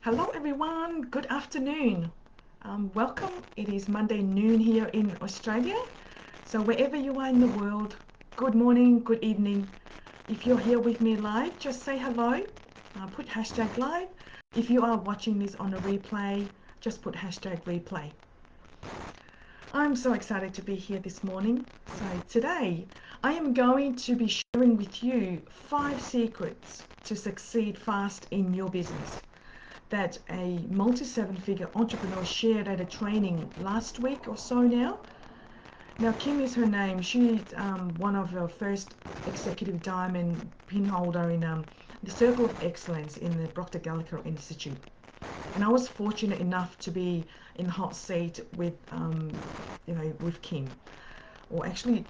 Hello everyone, good afternoon. Welcome. It is Monday noon here in Australia. So wherever you are in the world, good morning, good evening. If you're here with me live, just say hello. Put hashtag live. If you are watching this on a replay, just put hashtag replay. I'm so excited to be here this morning. So today I am going to be sharing with you 5 secrets to succeed fast in your business that a multi-7-figure entrepreneur shared at a training last week or so now. Now, Kim is her name. She's one of the first executive diamond pin holder in the Circle of Excellence in the Proctor Gallagher Institute. And I was fortunate enough to be in the hot seat with, with Kim, or actually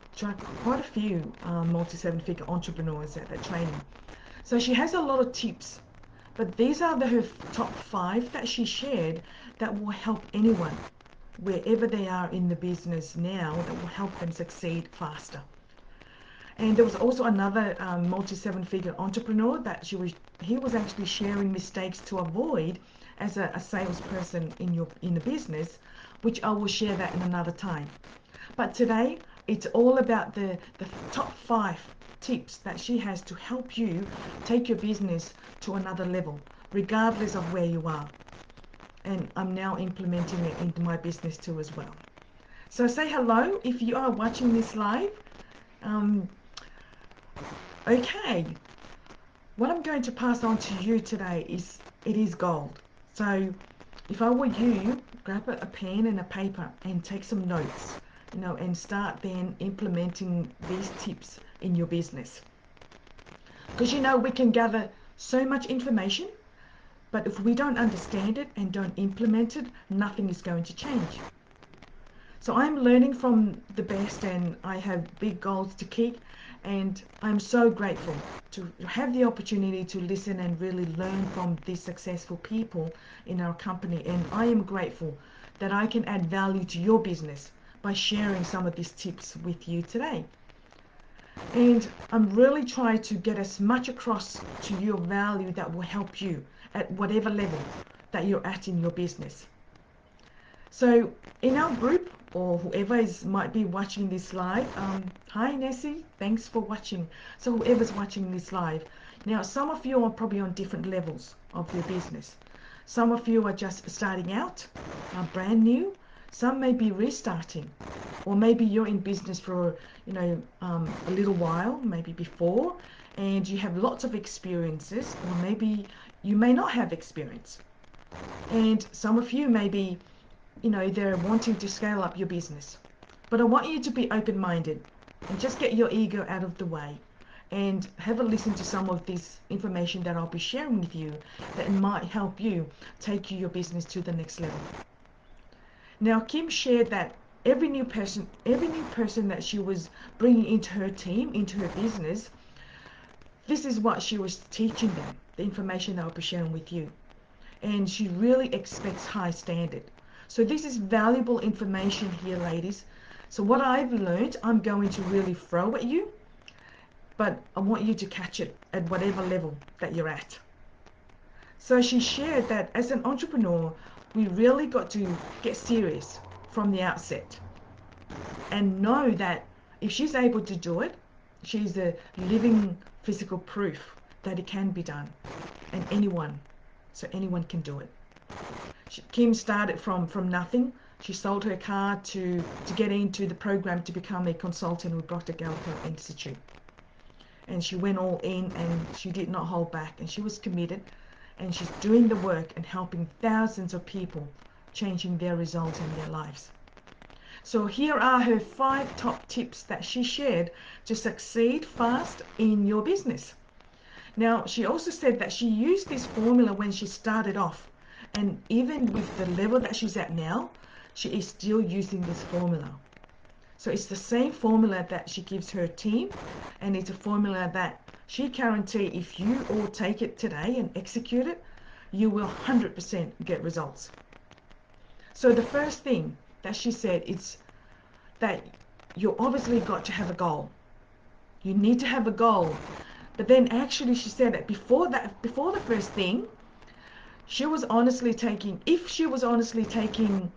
quite a few multi-7-figure entrepreneurs at that training. So she has a lot of tips. But these are her top 5 that she shared that will help anyone, wherever they are in the business now, that will help them succeed faster. And there was also another multi-7-figure entrepreneur that he was actually sharing mistakes to avoid as a salesperson in the business, which I will share that in another time. But today, it's all about the top 5 tips that she has to help you take your business to another level, regardless of where you are. And I'm now implementing it into my business too as well. So say hello if you are watching this live. Okay, what I'm going to pass on to you today is gold. So if I were you, grab a pen and a paper and take some notes, and start then implementing these tips in your business. Because we can gather so much information, but if we don't understand it and don't implement it, nothing is going to change. So I'm learning from the best, and I have big goals to keep, and I'm so grateful to have the opportunity to listen and really learn from these successful people in our company. And I am grateful that I can add value to your business by sharing some of these tips with you today. And I'm really trying to get as much across to your value that will help you at whatever level that you're at in your business. So in our group, or whoever might be watching this live, hi Nessie, thanks for watching. So whoever's watching this live, now some of you are probably on different levels of your business. Some of you are just starting out, brand new. Some may be restarting, or maybe you're in business for a little while, maybe before, and you have lots of experiences, or maybe you may not have experience. And some of you may be, they're wanting to scale up your business. But I want you to be open-minded and just get your ego out of the way and have a listen to some of this information that I'll be sharing with you that might help you take your business to the next level. Now, Kim shared that every new person that she was bringing into her team, into her business, this is what she was teaching them, the information that I'll be sharing with you. And she really expects high standard. So this is valuable information here, ladies. So what I've learned, I'm going to really throw at you, but I want you to catch it at whatever level that you're at. So she shared that as an entrepreneur, we really got to get serious from the outset and know that if she's able to do it, she's a living physical proof that it can be done, and anyone can do it. Kim started from nothing. She sold her car to get into the program to become a consultant with Proctor Gallagher Institute. And she went all in, and she did not hold back, and she was committed, and she's doing the work and helping thousands of people, changing their results in their lives. So here are her 5 top tips that she shared to succeed fast in your business. Now, she also said that she used this formula when she started off, and even with the level that she's at now, she is still using this formula. So it's the same formula that she gives her team, and it's a formula that she guarantees if you all take it today and execute it, you will 100% get results. So the first thing that she said is that you obviously got to have a goal. You need to have a goal. But then actually she said that before the first thing, she was honestly taking, if she was honestly taking,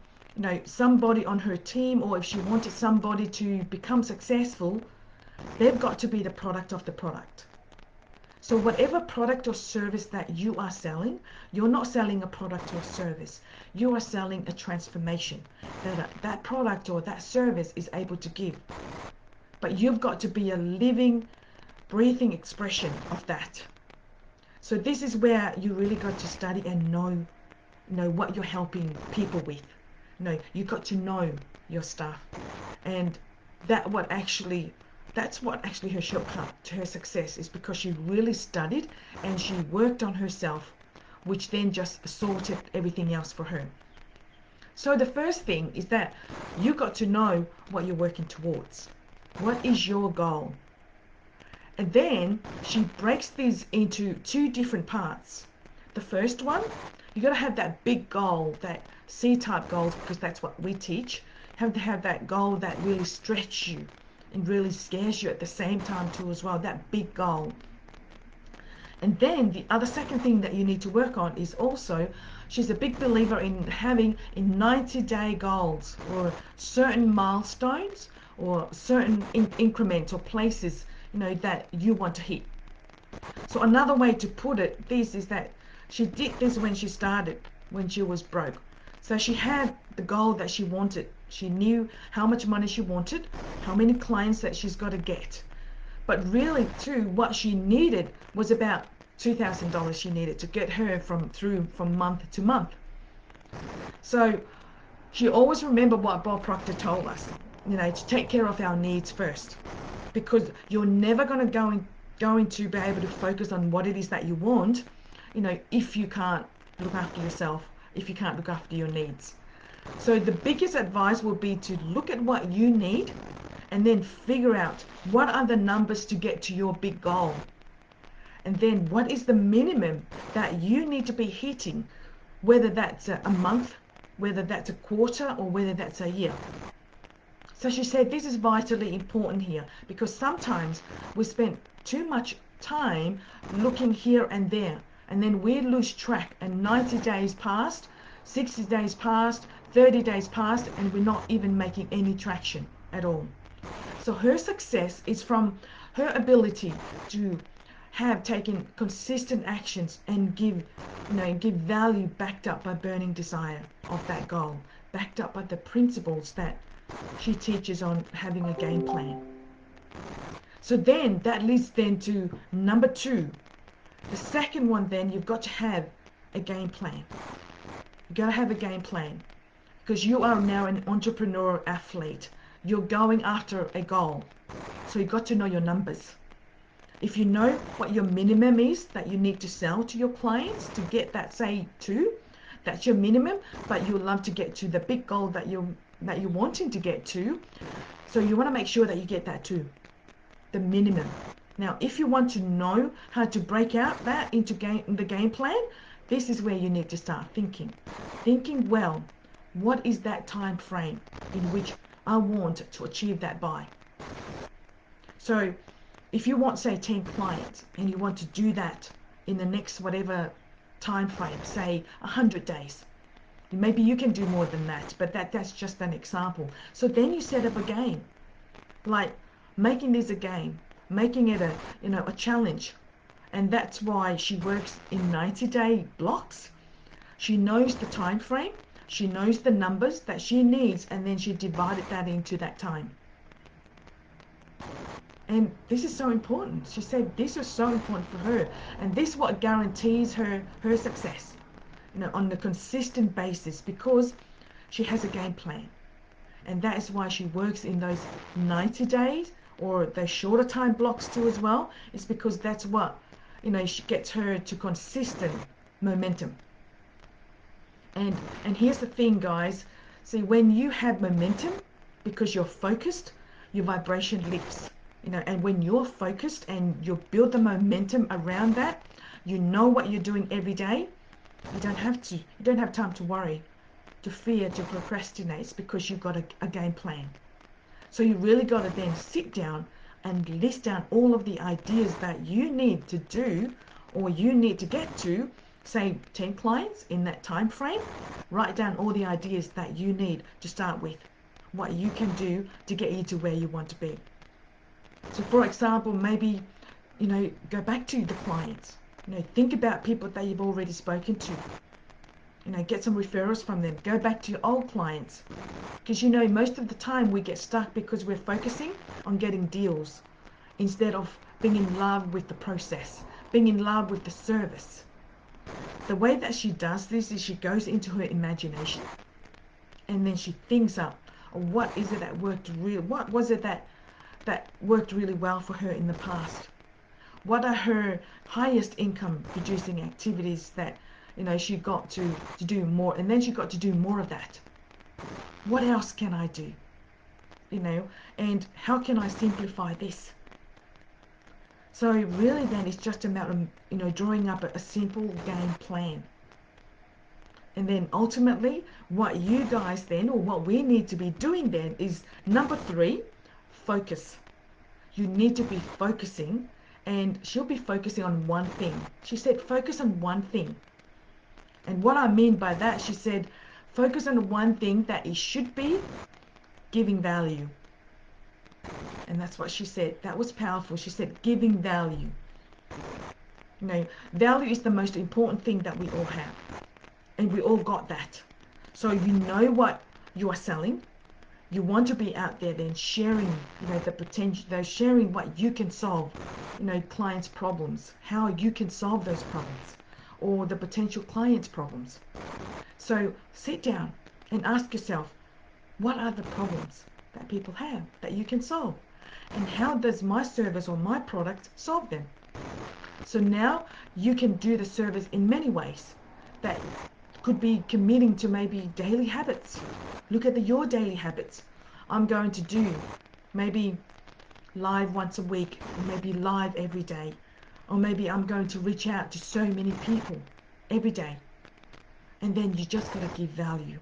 somebody on her team, or if she wanted somebody to become successful, they've got to be the product of the product. So whatever product or service that you are selling, you're not selling a product or service. You are selling a transformation that that product or that service is able to give. But you've got to be a living, breathing expression of that. So this is where you really got to study and know what you're helping people with. You got to know your stuff, and that what actually that's what actually her shortcut to her success is, because she really studied and she worked on herself, which then just sorted everything else for her. So the first thing is that you got to know what you're working towards. What is your goal? And then she breaks these into two different parts. The first one, you got to have that big goal, that C-type goals, because that's what we teach. You have to have that goal that really stretches you and really scares you at the same time too as well, that big goal. And then the other second thing that you need to work on is also, she's a big believer in having in 90-day goals, or certain milestones, or certain increments or places, that you want to hit. So another way to put it, this is that she did this when she started, when she was broke. So she had the goal that she wanted. She knew how much money she wanted, how many clients that she's got to get. But really, too, what she needed was about $2,000 she needed to get her from month to month. So she always remembered what Bob Proctor told us, to take care of our needs first, because you're never going to be able to focus on what it is that you want, if you can't look after yourself, if you can't look after your needs. So the biggest advice will be to look at what you need and then figure out what are the numbers to get to your big goal. And then what is the minimum that you need to be hitting, whether that's a month, whether that's a quarter, or whether that's a year. So she said this is vitally important here, because sometimes we spend too much time looking here and there, and then we lose track, and 90 days passed, 60 days passed, 30 days passed, and we're not even making any traction at all. So her success is from her ability to have taken consistent actions and give value, backed up by burning desire of that goal, backed up by the principles that she teaches on having a game plan. So then that leads then to number 2. The second one, then you've got to have a game plan. You've got to have a game plan, because you are now an entrepreneur athlete. You're going after a goal. So you've got to know your numbers. If you know what your minimum is that you need to sell to your clients to get that, say, 2, that's your minimum, but you'd love to get to the big goal that you're wanting to get to. So you want to make sure that you get that too, the minimum. Now, if you want to know how to break out that into the game plan, this is where you need to start thinking well, what is that time frame in which I want to achieve that by? So if you want, say, 10 clients, and you want to do that in the next whatever time frame, say 100 days, maybe you can do more than that, but that's just an example. So then you set up a game, like making this a game, making it a challenge. And that's why she works in 90-day blocks. She knows the time frame, she knows the numbers that she needs, and then she divided that into that time. And this is so important. She said this is so important for her, and this is what guarantees her success, on a consistent basis, because she has a game plan. And that is why she works in those 90 days or those shorter time blocks too as well. It's because that's what she gets her to consistent momentum. And here's the thing, guys. See, when you have momentum, because you're focused, your vibration lifts. And when you're focused and you build the momentum around that, you know what you're doing every day. You don't have time to worry, to fear, to procrastinate. It's because you've got a game plan. So you really got to then sit down and list down all of the ideas that you need to do, or you need to get to say 10 clients in that time frame, write down all the ideas that you need to start with, what you can do to get you to where you want to be. So for example, maybe, go back to the clients, think about people that you've already spoken to, get some referrals from them, go back to your old clients, because most of the time we get stuck because we're focusing on getting deals instead of being in love with the process, being in love with the service. The way that she does this is she goes into her imagination and then she thinks up, what is it that worked what was it that worked really well for her in the past? What are her highest income producing activities that she got to do more, and then she got to do more of that? What else can I do? And how can I simplify this? So really then it's just a matter of drawing up a simple game plan. And then ultimately what you guys then, or what we need to be doing then, is number 3, focus. You need to be focusing, and she'll be focusing on one thing. She said focus on one thing. And what I mean by that, she said focus on one thing that it should be giving value. And that's what she said. That was powerful. She said giving value. Value is the most important thing that we all have. And we all got that. So you know what you are selling. You want to be out there then sharing, the potential, sharing what you can solve, clients' problems, how you can solve those problems, or the potential clients' problems. So sit down and ask yourself, what are the problems that people have that you can solve? And how does my service or my product solve them? So now you can do the service in many ways. That could be committing to maybe daily habits. Look at your daily habits. I'm going to do maybe live once a week, or maybe live every day, or maybe I'm going to reach out to so many people every day. And then you just got to give value.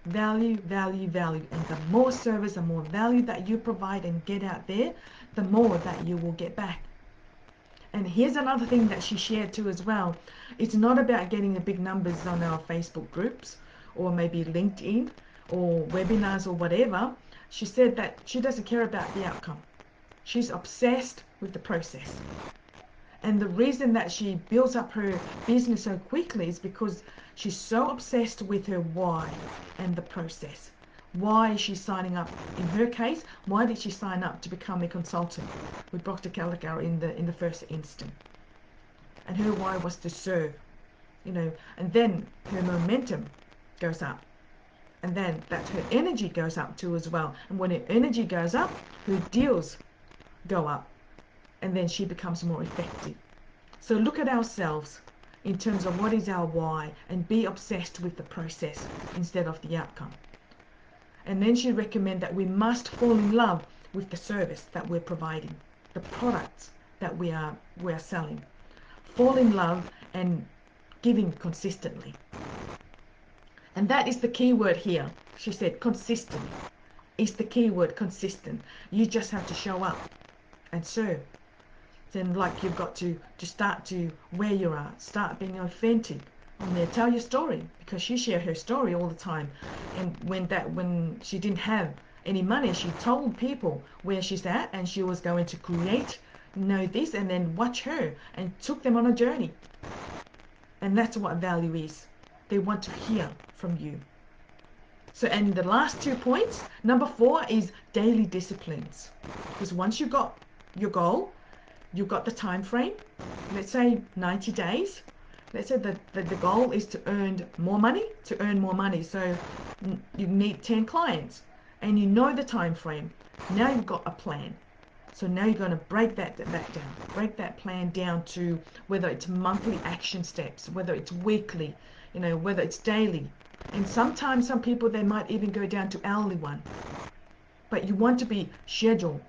Value, value, value. And the more service, the more value that you provide and get out there, the more that you will get back. And here's another thing that she shared too as well. It's not about getting the big numbers on our Facebook groups or maybe LinkedIn or webinars or whatever. She said that she doesn't care about the outcome. She's obsessed with the process. And the reason that she builds up her business so quickly is because she's so obsessed with her why and the process. Why is she signing up? In her case, why did she sign up to become a consultant with Dr. Gallagher in the first instant? And her why was to serve, and then her momentum goes up. And then that her energy goes up too as well. And when her energy goes up, her deals go up. And then she becomes more effective. So look at ourselves in terms of what is our why, and be obsessed with the process instead of the outcome. And then she recommended that we must fall in love with the service that we're providing, the products that we are selling. Fall in love and giving consistently. And that is the key word here. She said consistent is the key word, consistent. You just have to show up and serve. Then you've got to start to where you are, start being authentic. And then tell your story, because she shared her story all the time. And when she didn't have any money, she told people where she's at, and she was going to create, this, and then watch her, and took them on a journey. And that's what value is. They want to hear from you. So, and the last 2 points, number 4 is daily disciplines. Because once you've got your goal, you've got the time frame, let's say 90 days. Let's say that the goal is to earn more money. So you need 10 clients, and the time frame. Now you've got a plan. So now you're going to break that down. Break that plan down to whether it's monthly action steps, whether it's weekly, whether it's daily. And sometimes some people, they might even go down to hourly one. But you want to be scheduled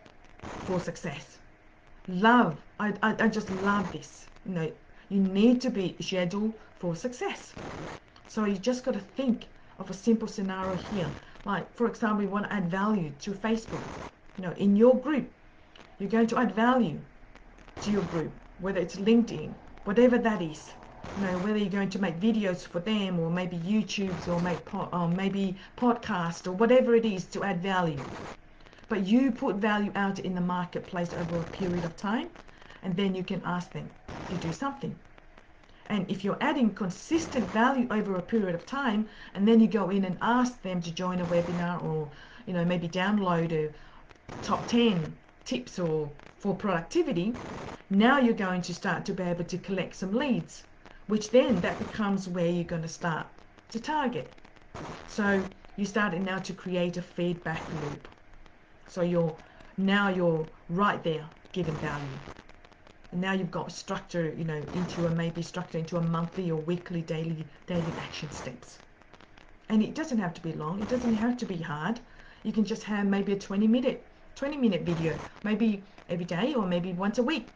for success. I just love this. You need to be scheduled for success. So you just got to think of a simple scenario here. Like, for example, you want to add value to Facebook. In your group, you're going to add value to your group, whether it's LinkedIn, whatever that is. Whether you're going to make videos for them, or maybe YouTubes, or maybe podcast, or whatever it is to add value. But you put value out in the marketplace over a period of time, and then you can ask them to do something. And if you're adding consistent value over a period of time, and then you go in and ask them to join a webinar, or maybe download a top 10 tips or for productivity, now you're going to start to be able to collect some leads, which then that becomes where you're going to start to target. So you're starting now to create a feedback loop. So you're right there giving value. And now you've got structure, into a monthly or weekly, daily action steps. And it doesn't have to be long. It doesn't have to be hard. You can just have maybe a 20-minute video, maybe every day or maybe once a week.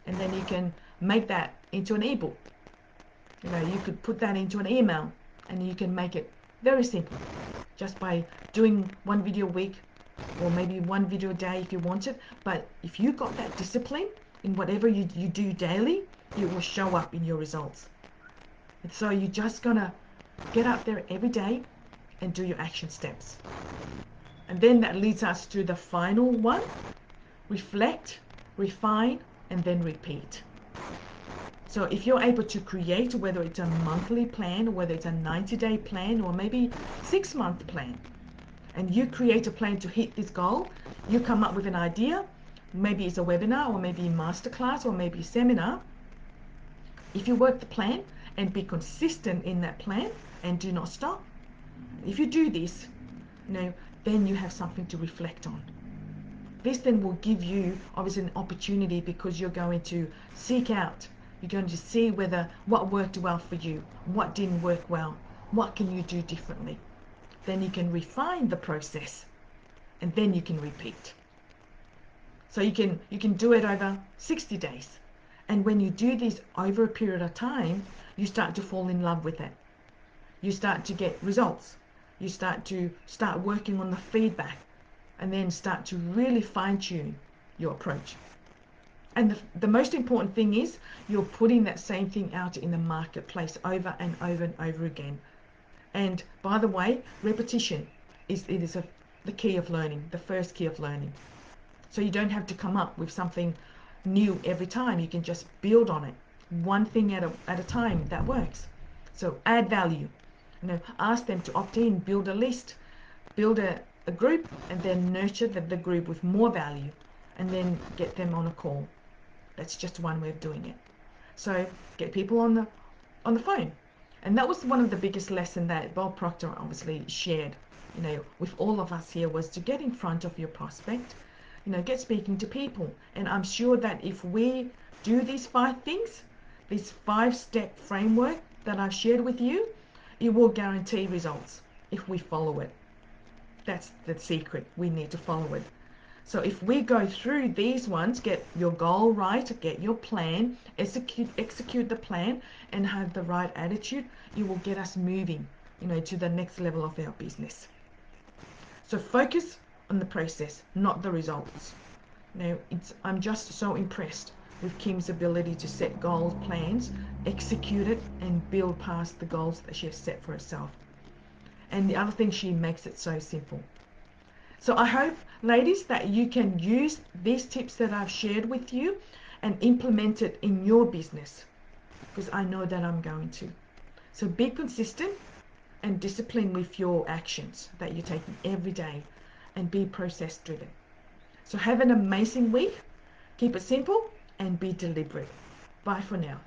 And then you can make that into an ebook. You could put that into an email, and you can make it very simple just by doing one video a week, or maybe one video a day if you want it. But if you got that discipline in whatever you do daily, it will show up in your results. And so you're just gonna get up there every day and do your action steps. And then that leads us to the final one: reflect, refine, and then repeat. So if you're able to create, whether it's a monthly plan, or whether it's a 90-day plan, or maybe 6-month plan, and you create a plan to hit this goal, you come up with an idea, maybe it's a webinar, or maybe a masterclass, or maybe a seminar. If you work the plan and be consistent in that plan and do not stop, if you do this, then you have something to reflect on. This then will give you obviously an opportunity, because you're going to seek out, you're going to see what worked well for you, what didn't work well, what can you do differently. Then you can refine the process, and then you can repeat. So you can do it over 60 days. And when you do this over a period of time, you start to fall in love with it. You start to get results. You start working on the feedback, and then start to really fine-tune your approach. And the most important thing is you're putting that same thing out in the marketplace over and over and over again. And by the way, repetition is the key of learning, the first key of learning. So you don't have to come up with something new every time. You can just build on it, one thing at a time that works. So add value. Ask them to opt in, build a list, build a group, and then nurture the group with more value, and then get them on a call. That's just one way of doing it. So get people on the phone. And that was one of the biggest lessons that Bob Proctor obviously shared, with all of us here, was to get in front of your prospect, get speaking to people. And I'm sure that if we do these 5 things, this 5-step framework that I've shared with you, it will guarantee results if we follow it. That's the secret. We need to follow it. So if we go through these ones, get your goal right, get your plan, execute the plan, and have the right attitude, it will get us moving, to the next level of our business. So focus on the process, not the results. I'm just so impressed with Kim's ability to set goals, plans, execute it, and build past the goals that she has set for herself. And the other thing, she makes it so simple. So I hope, ladies, that you can use these tips that I've shared with you and implement it in your business, because I know that I'm going to. So be consistent and disciplined with your actions that you're taking every day, and be process driven. So have an amazing week. Keep it simple and be deliberate. Bye for now.